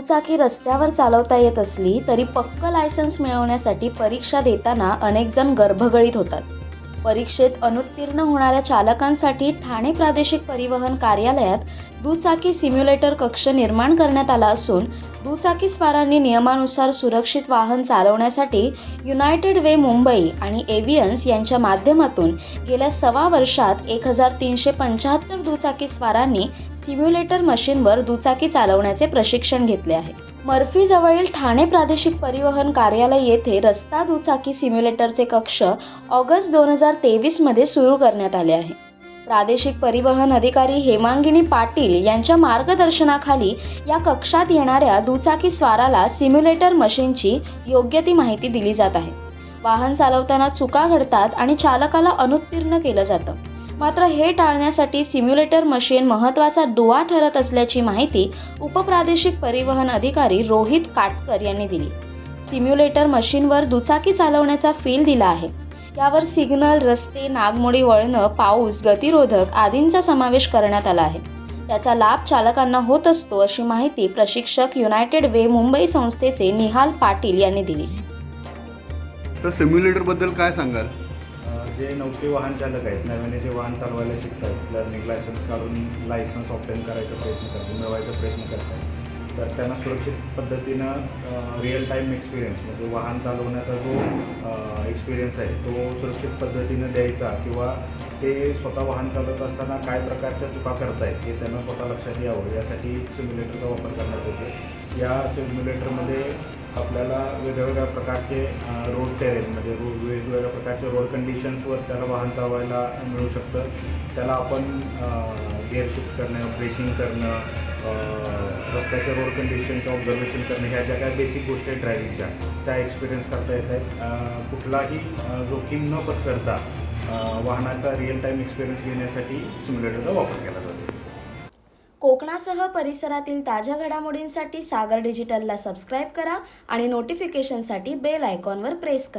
दुचाकी रस्त्यावर चालवता येत असली तरी पक्क लायसन्स मिळवण्यासाठी परीक्षा देताना अनेक जण गर्भगळीत होतात. परीक्षेत अनुत्तीर्ण होणाऱ्या चालकांसाठी ठाणे प्रादेशिक परिवहन कार्यालयात दुचाकी सिम्युलेटर कक्ष निर्माण करण्यात आला असून दुचाकीस्वारांनी नियमानुसार सुरक्षित वाहन चालवण्यासाठी युनायटेड वे मुंबई आणि एव्हियन्स यांच्या माध्यमातून गेल्या 1.25 वर्षात 1375 दुचाकीस्वारांनी सिम्युलेटर मशीनवर दुचाकी चालवण्याचे प्रशिक्षण घेतले आहे. मर्फीजवळील ठाणे प्रादेशिक परिवहन कार्यालय येथे रस्ता दुचाकी सिम्युलेटरचे कक्ष ऑगस्ट 2023 मध्ये सुरू करण्यात आले आहे. प्रादेशिक परिवहन अधिकारी हेमांगिनी पाटील यांच्या मार्गदर्शनाखाली या कक्षात येणाऱ्या दुचाकी स्वाराला सिम्युलेटर मशीनची योग्य ती माहिती दिली जात आहे. वाहन चालवताना चुका घडतात आणि चालकाला अनुत्तीर्ण केलं जातं. मात्र हे टाळण्यासाठी सिम्युलेटर मशीन महत्त्वाचा दुवा ठरत असल्याची माहिती उपप्रादेशिक परिवहन अधिकारी रोहित काटकर यांनी दिली. सिम्युलेटर मशीनवर दुचाकी चालवण्याचा फील दिला आहे. यावर सिग्नल, रस्ते, नागमोडी वळणं, पाऊस, गतिरोधक आदींचा समावेश करण्यात आला आहे. त्याचा लाभ चालकांना होत असतो अशी माहिती प्रशिक्षक युनायटेड वे मुंबई संस्थेचे निहाल पाटील यांनी दिली. तर सिम्युलेटरबद्दल काय सांगाल? जे नौके वाहन चालक आहेत, नव्याने जे वाहन चालवायला शिकतात, लर्निंग लायसन्स काढून लायसन्स ऑप्टेन करायचा प्रयत्न करतात, मिळवायचा प्रयत्न करतात, तर त्यांना सुरक्षित पद्धतीनं रिअल टाईम एक्सपिरियन्स म्हणजे वाहन चालवण्याचा जो एक्सपिरियन्स आहे तो सुरक्षित पद्धतीनं द्यायचा किंवा ते स्वतः वाहन चालवत असताना काय प्रकारच्या चुका करतायत हे त्यांना स्वतः लक्षात यावं यासाठी सिम्युलेटरचा वापर करण्यात येतो. या सिम्युलेटरमध्ये आपल्याला वेगवेगळ्या प्रकारचे रोड टेरेन म्हणजे वेगवेगळ्या प्रकारचे रोड कंडिशन्सवर त्याला वाहन चालवायला मिळू शकतं. त्याला आपण गिअर शिफ्ट करणं, ब्रेकिंग करणं, रस्त्याच्या रोड कंडिशनचं ऑब्झर्वेशन करणं, ह्या ज्या काही बेसिक गोष्टी आहेत ड्रायव्हिंगच्या त्या एक्सपिरियन्स करता येत आहेत. कुठलाही जोखीम न पत्करता वाहनाचा रिअल टाईम एक्सपिरियन्स घेण्यासाठी सिम्युलेटरचा वापर केला जातो. कोकणासह परिसरातील ताज्या घडामोडींसाठी सागर डिजिटलला सबस्क्राईब करा आणि नोटिफिकेशनसाठी बेल आयकॉनवर प्रेस करा.